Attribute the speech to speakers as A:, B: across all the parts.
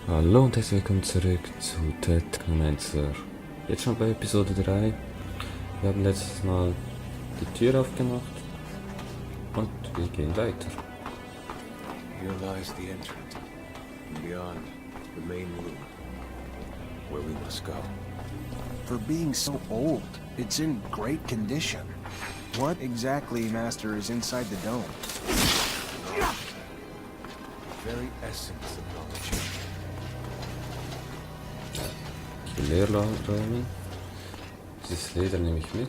A: Hallo und herzlich willkommen zurück zu Technomancer. Jetzt schon bei Episode 3. Wir haben letztes Mal die Tür aufgemacht und wir gehen weiter.
B: Here lies the entrance, and beyond, the main room, where we must go.
C: For being so old, it's in great condition. What exactly, Master, is inside the dome?
B: The very essence of knowledge.
A: Die Leerräume. Dieses Leder nehme ich mit.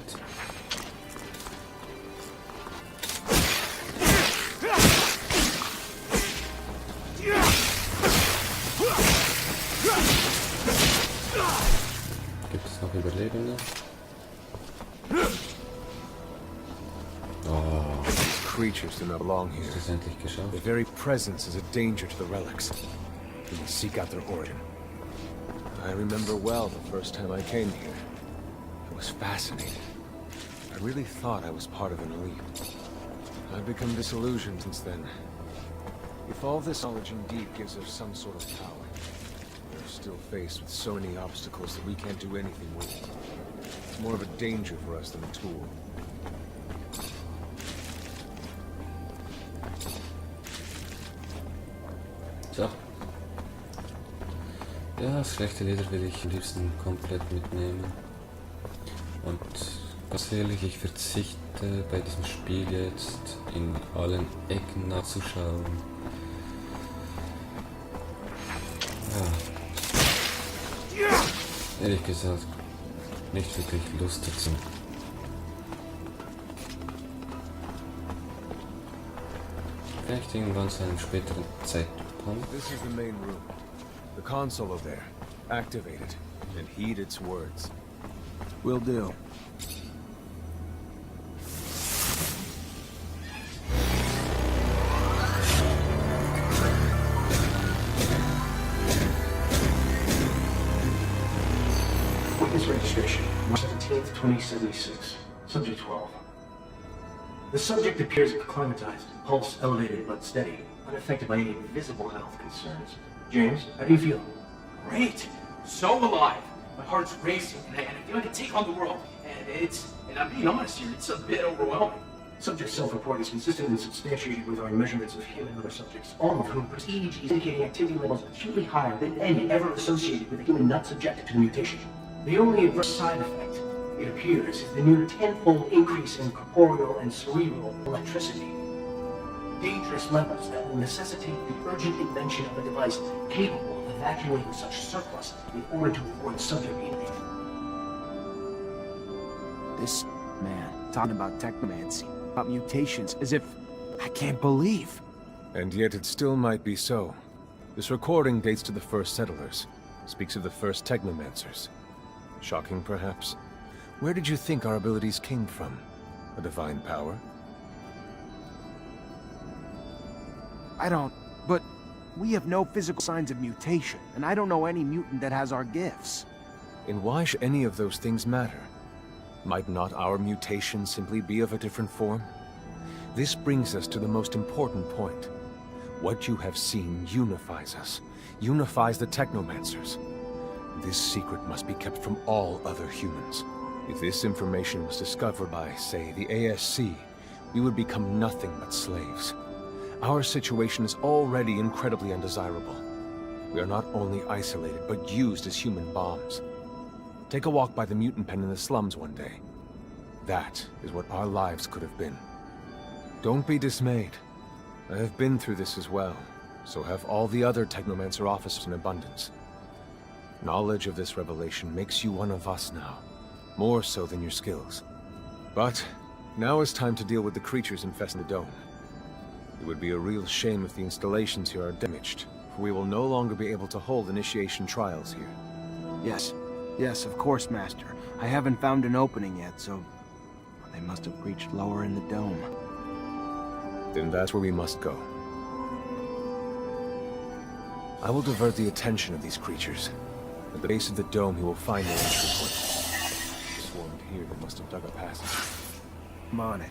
A: Gibt es noch Überlebende? Oh,
B: These creatures do not belong here.
A: ist es endlich geschafft.
B: Their very presence is a danger to the relics. We must seek out their origin. I remember well the first time I came here. It was fascinating. I really thought I was part of an elite. I've become disillusioned since then. If all this knowledge indeed gives us some sort of power, we're still faced with so many obstacles that we can't do anything with. It's more of a danger for us than a tool.
A: So. Ja, das schlechte Leder will ich am liebsten komplett mitnehmen. Und ganz ehrlich, ich verzichte bei diesem Spiel jetzt in allen Ecken nachzuschauen. Ja. Ehrlich gesagt, nicht wirklich Lust dazu. Vielleicht irgendwann zu einem späteren Zeitpunkt.
B: This is the main room. The console over there. Activate it, and heed its words.
C: Will do.
D: Witness registration, March 17th, 2076. Subject 12. The subject appears acclimatized, pulse elevated but steady, unaffected by any visible health concerns. James, how do you feel?
E: Great! So alive! My heart's racing, and I feel like I can take on the world. And I'm being honest here, it's a bit overwhelming.
D: Subject self-report is consistent and substantiated with our measurements of him and other subjects, all of whom prestige is indicating activity levels acutely higher than any ever associated with a human not subjected to the mutation. The only adverse side effect, it appears, is the near tenfold increase in corporeal and cerebral electricity. Dangerous levels that will necessitate the urgent invention of a device capable of evacuating such surplus in order to avoid subject injury.
C: This man talking about technomancy, about mutations, as if I can't believe.
B: And yet it still might be so. This recording dates to the first settlers. Speaks of the first Technomancers. Shocking, perhaps? Where did you think our abilities came from? A divine power?
C: I don't... But we have no physical signs of mutation, and I don't know any mutant that has our gifts.
B: And why should any of those things matter? Might not our mutation simply be of a different form? This brings us to the most important point. What you have seen unifies us, unifies the Technomancers. This secret must be kept from all other humans. If this information was discovered by, say, the ASC, we would become nothing but slaves. Our situation is already incredibly undesirable. We are not only isolated, but used as human bombs. Take a walk by the mutant pen in the slums one day. That is what our lives could have been. Don't be dismayed. I have been through this as well, so have all the other Technomancer officers in abundance. Knowledge of this revelation makes you one of us now, more so than your skills. But now is time to deal with the creatures infesting the dome. It would be a real shame if the installations here are damaged, for we will no longer be able to hold initiation trials here.
C: Yes, of course, Master. I haven't found an opening yet, so... They must have reached lower in the dome.
B: Then that's where we must go. I will divert the attention of these creatures. At the base of the dome, he will find their entry point. Swarmed here, they must have dug a passage.
C: I'm on it.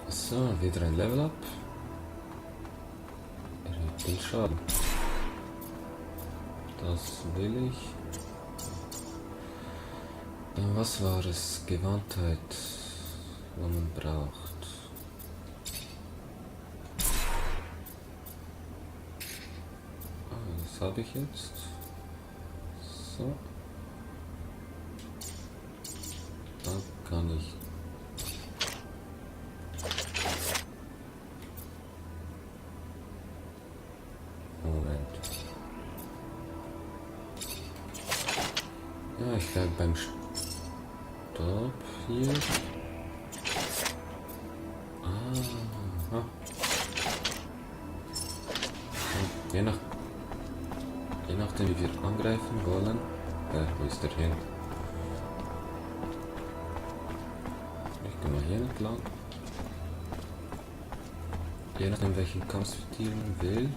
A: So, wieder ein Level Up. den Schaden. Das will ich. Was war es? Gewandtheit, was man braucht. Das habe ich jetzt. So. Dann kann ich. Moment. Ja, ich bleibe beim Stopp hier. Aha. Je nachdem wie wir angreifen wollen. Wo ist der hin? Ich gehe mal hier entlang. Je nachdem welchen Kampfstil man wählt.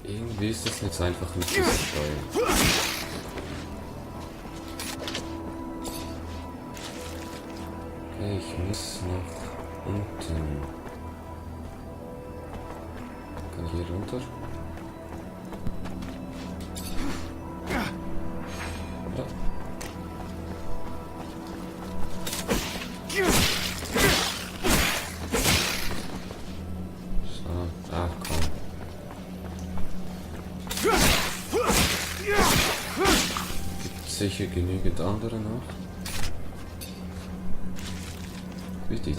A: Irgendwie ist das jetzt einfach nicht zu steuern. Okay, ich muss nach unten. Kann ich hier runter? Ja. So, komm. Gibt sicher genügend andere noch. Wichtig.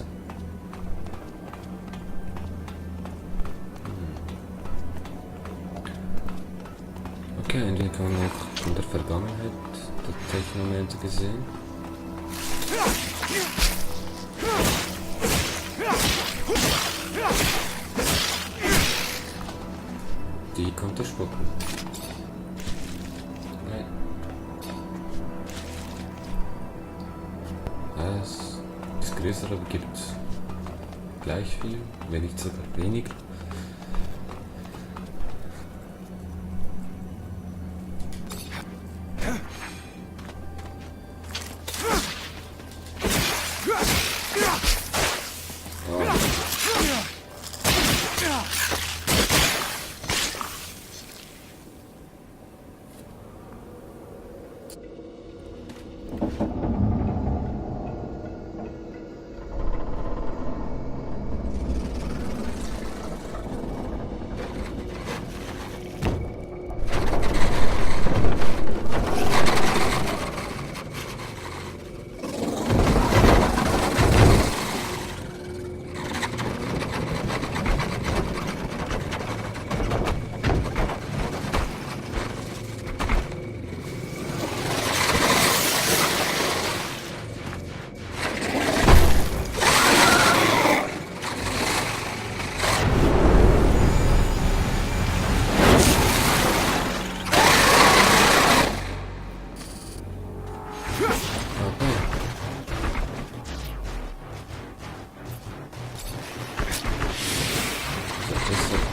A: Okay, ein wenig haben wir noch in der Vergangenheit der Technomancer gesehen. Die kommt er spucken. Nein. Es ist größer, aber gibt gleich viel, wenn nicht sogar weniger.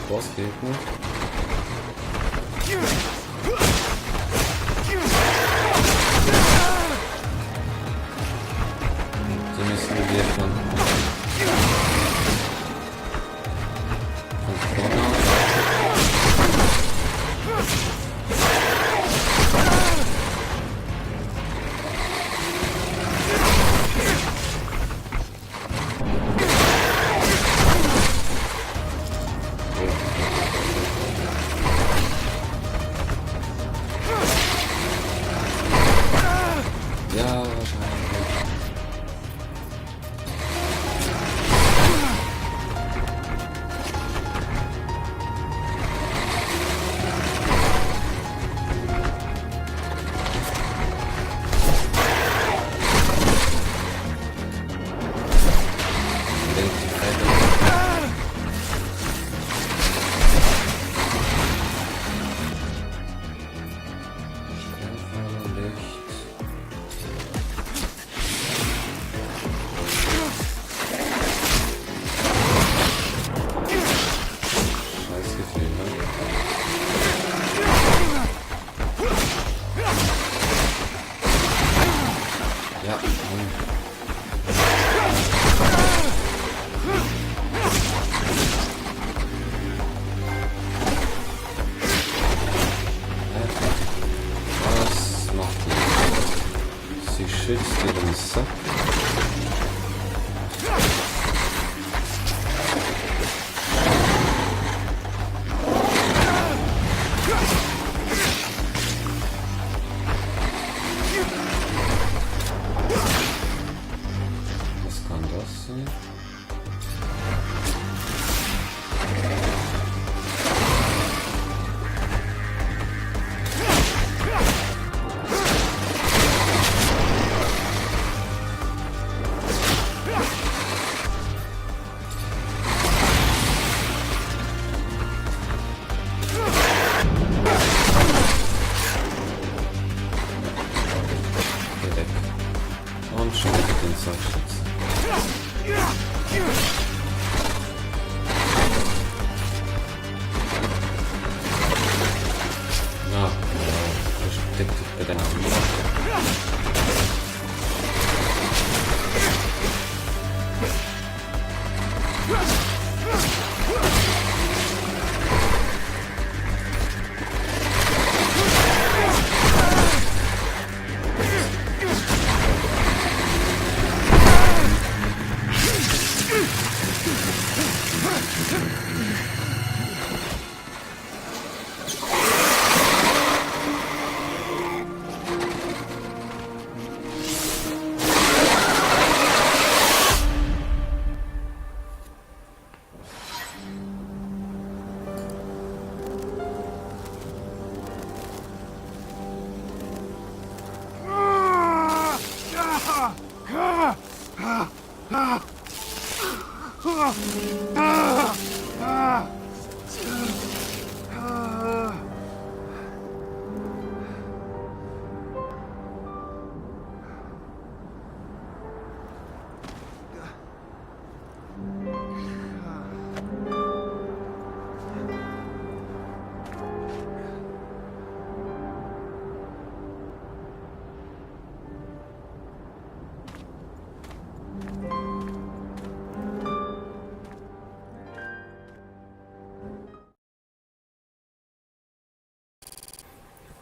A: Bossgegner. Die müssen wir von vorne aus. schützt dir den Sack. Was kann das sein? Und schon wieder den Sackschützen. Ah, genau. Versteckt sich bei deiner Hand.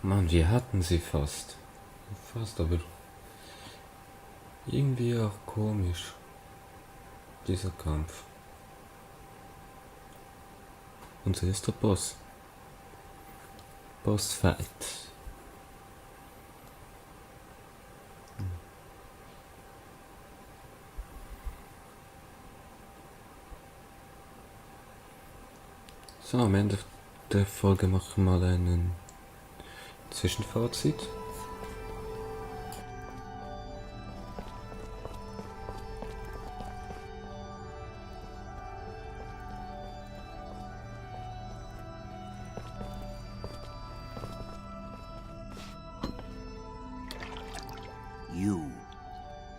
A: Mann, wir hatten sie fast. Fast, aber irgendwie auch komisch. Dieser Kampf. Unser erster Boss. Bossfight. So, am Ende der Folge machen wir mal einen Zwischenfazit.
F: You,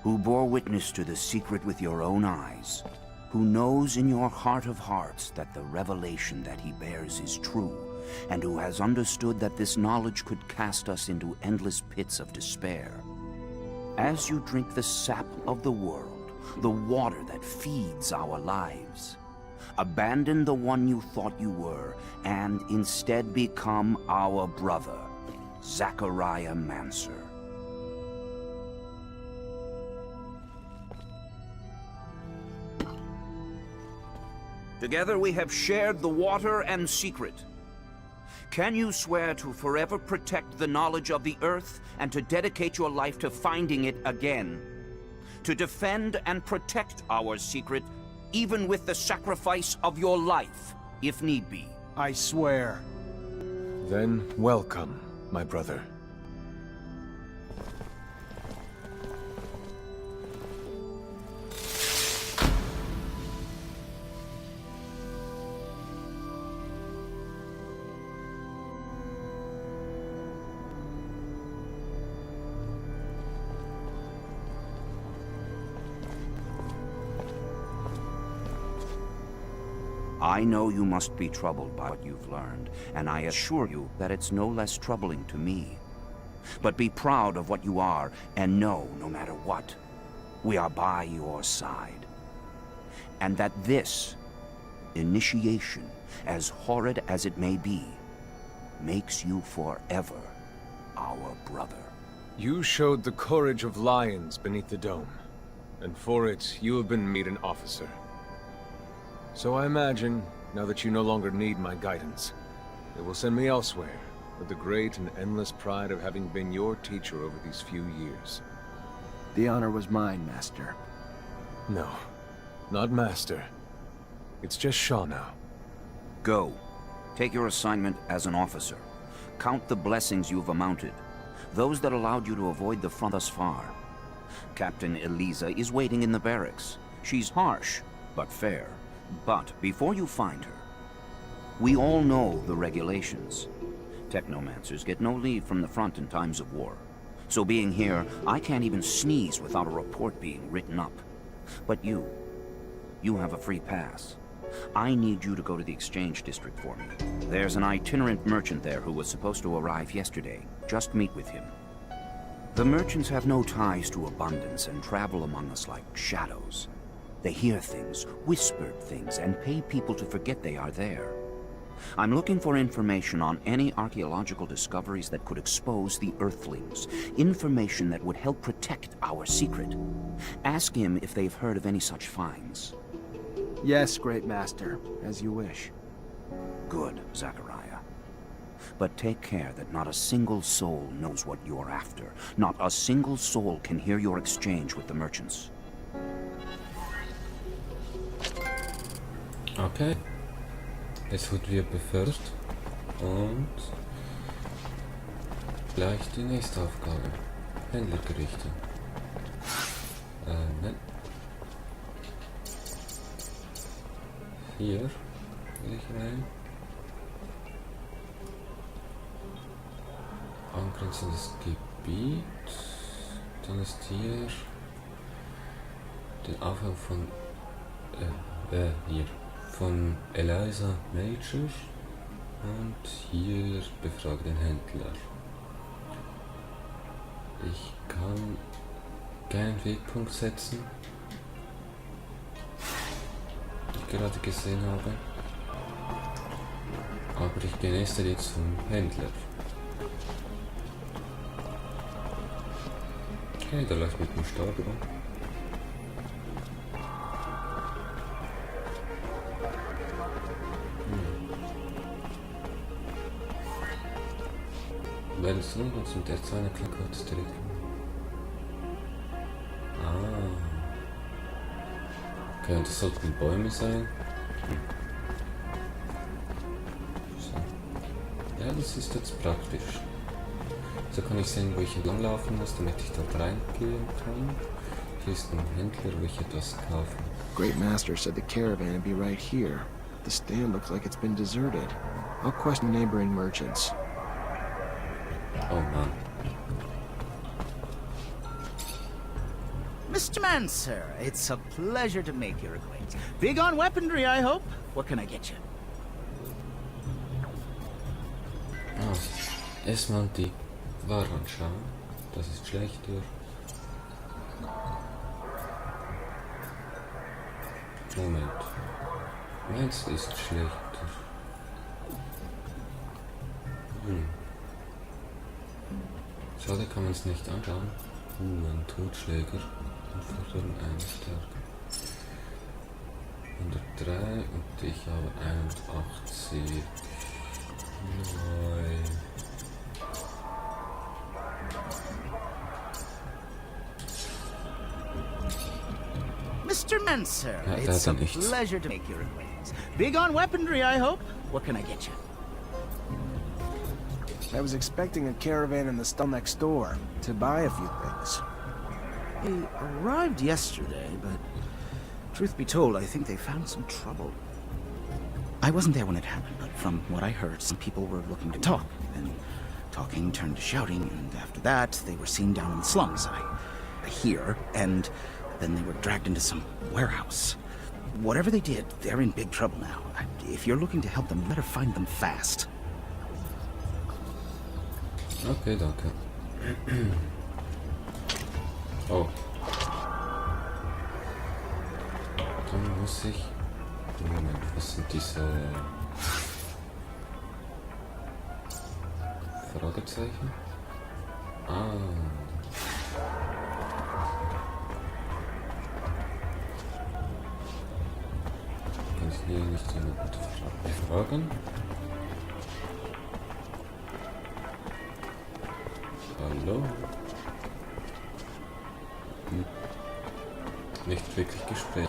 F: who bore witness to the secret with your own eyes, who knows in your heart of hearts that the revelation that he bears is true, and who has understood that this knowledge could cast us into endless pits of despair. As you drink the sap of the world, the water that feeds our lives, abandon the one you thought you were, and instead become our brother, Technomancer. Together we have shared the water and secret. Can you swear to forever protect the knowledge of the Earth and to dedicate your life to finding it again? To defend and protect our secret, even with the sacrifice of your life, if need be?
C: I swear.
B: Then welcome, my brother.
F: I know you must be troubled by what you've learned, and I assure you that it's no less troubling to me. But be proud of what you are, and know, no matter what, we are by your side. And that this initiation, as horrid as it may be, makes you forever our brother.
B: You showed the courage of lions beneath the dome, and for it, you have been made an officer. So I imagine, now that you no longer need my guidance, it will send me elsewhere, with the great and endless pride of having been your teacher over these few years.
C: The honor was mine, Master.
B: No, not Master. It's just Shaw now.
F: Go. Take your assignment as an officer. Count the blessings you've amounted, those that allowed you to avoid the front thus far. Captain Eliza is waiting in the barracks. She's harsh, but fair. But before you find her, we all know the regulations. Technomancers get no leave from the front in times of war. So being here, I can't even sneeze without a report being written up. But you have a free pass. I need you to go to the exchange district for me. There's an itinerant merchant there who was supposed to arrive yesterday. Just meet with him. The merchants have no ties to abundance and travel among us like shadows. They hear things, whispered things, and pay people to forget they are there. I'm looking for information on any archaeological discoveries that could expose the Earthlings. Information that would help protect our secret. Ask him if they've heard of any such finds.
C: Yes, Great Master, as you wish.
F: Good, Zachariah. But take care that not a single soul knows what you're after. Not a single soul can hear your exchange with the merchants.
A: Okay. Es wird wieder befördert. Und gleich die nächste Aufgabe. Händlergerichte. Nein. Hier will ich rein. Angrenzendes Gebiet. Dann ist hier den Aufhang von hier von Eliza Major und hier befrage den Händler. Ich kann keinen Wegpunkt setzen, den ich gerade gesehen habe, aber ich gehe nächstes jetzt zum Händler. Okay, da läuft mit dem Stab rum. Wenn es nun zum der seine Plakate direkt. Okay, und das sollten Bäume sein. So. Ja, das ist jetzt praktisch. So kann ich sehen, wo ich entlang laufen muss, damit ich dort reingehen kann. Hier ist ein Händler, wo ich etwas kaufe.
C: Great Master said the caravan would be right here. The stand looks like it's been deserted. I'll question neighboring merchants.
A: Oh Mann.
G: Mr. Mancer, it's a pleasure to make your acquaintance. Big on weaponry, I hope. What can I get you?
A: Erstmal die Ware anschauen. Das ist schlechter. Moment. Meins ist schlechter. Schade, kann man es nicht anschauen. Ein Totschläger. Und fordern eine Stärke. 103 und ich habe 81. Neu.
G: Mr. Mancer,
A: Ja,
G: it's a
A: nichts.
G: pleasure to make your acquaintance. Big on weaponry, I hope. What can I get you?
C: I was expecting a caravan in the stall next door to buy a few things.
G: They arrived yesterday, but truth be told, I think they found some trouble. I wasn't there when it happened, but from what I heard, some people were looking to talk, and talking turned to shouting, and after that, they were seen down in the slums, I hear, and then they were dragged into some warehouse. Whatever they did, they're in big trouble now. If you're looking to help them, you better find them fast.
A: Okay, danke. Oh. Dann muss ich... Moment, was sind diese... Fragezeichen? Ah, Kann ich hier nicht so eine gute Fragen? Hallo? Nicht wirklich Gespräch.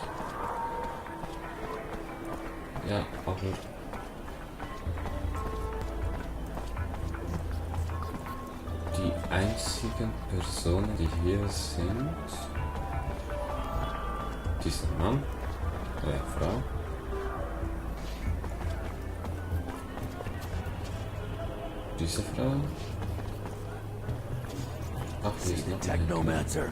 A: Ja, aber... Die einzigen Personen, die hier sind... Dieser Mann, Frau... Diese Frau... Ach, die ist noch
H: Technomancer.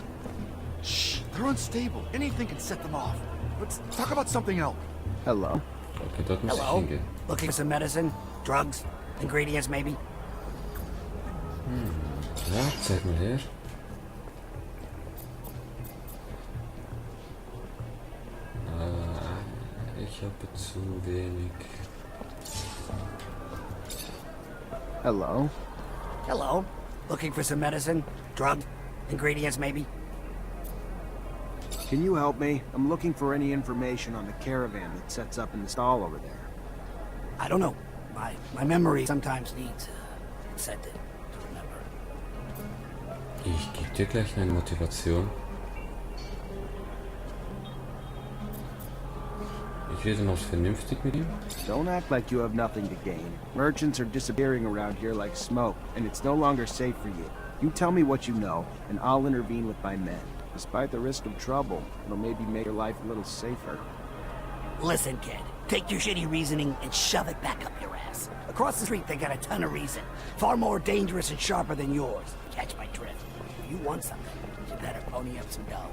H: Shh, they're unstable. Anything can set them off. Let's talk about something else.
C: Hello.
A: Okay, dort muss ich
I: Hello?
A: hingehen.
I: Looking for some medicine? Drugs? Ingredients, maybe?
A: Ja, zeig mal her. Ich habe zu wenig.
C: Hello.
I: Hello? Looking for some medicine? Drugs? Ingredients, maybe?
C: Can you help me? I'm looking for any information on the caravan that sets up in the stall over there.
I: I don't know. My memory sometimes needs incentive to remember.
A: Ich gebe dir gleich eine Motivation. Ich rede mal vernünftig mit ihm.
C: Don't act like you have nothing to gain. Merchants are disappearing around here like smoke, and it's no longer safe for you. You tell me what you know, and I'll intervene with my men. Despite the risk of trouble, it'll maybe make your life a little safer.
I: Listen, kid. Take your shitty reasoning and shove it back up your ass. Across the street, they got a ton of reason. Far more dangerous and sharper than yours. Catch my drift. If you want something, you better pony up some dough.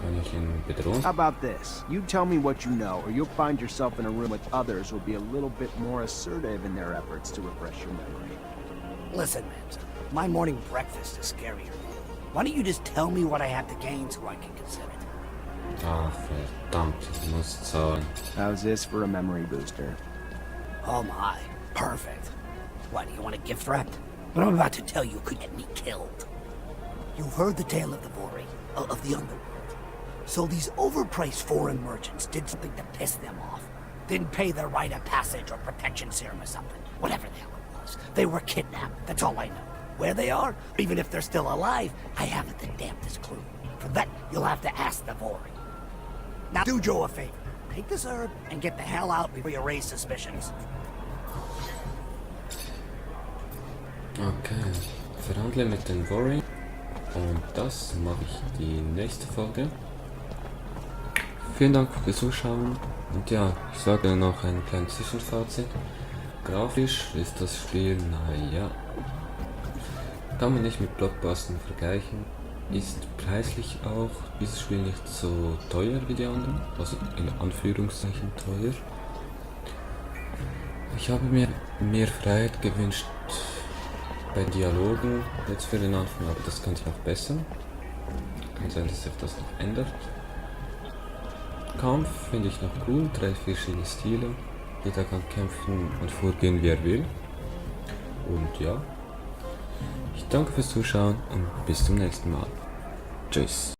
A: Kann ich ihn bedrohen?
C: How about this? You tell me what you know, or you'll find yourself in a room with others who'll be a little bit more assertive in their efforts to refresh your memory.
I: Listen, man, my morning breakfast is scarier than you. Why don't you just tell me what I have to gain so I can consider it?
A: Ah, verdammt, ich muss zahlen.
C: How's this for a memory booster?
I: Oh my, perfect. What, do you want a gift wrap? What I'm about to tell you could get me killed. You've heard the tale of the Vori, of the underworld. So these overpriced foreign merchants did something to piss them off. Didn't pay their rite of passage or protection serum or something. Whatever the hell it was. They were kidnapped, that's all I know. Where they are, even if they're still alive, I haven't the damnedest clue. For that, you'll have to ask the Vori. Now do Joe a favor. Take this herb and get the hell out before you raise suspicions.
A: Okay, verhandle mit den Vori. Und das mache ich die nächste Folge. Vielen Dank fürs Zuschauen. Und ja, ich sage noch ein kleines Zwischenfazit. Grafisch ist das Spiel, naja, kann man nicht mit Blockbustern vergleichen. Ist preislich auch dieses Spiel nicht so teuer wie die anderen, also in Anführungszeichen teuer. Ich habe mir mehr Freiheit gewünscht bei Dialogen jetzt für den Anfang, aber das könnte noch besser. Kann sein, dass sich das noch ändert. Kampf finde ich noch cool, 3 verschiedene Stile. Jeder kann kämpfen und vorgehen, wie er will. Und ja, ich danke fürs Zuschauen und bis zum nächsten Mal. Tschüss.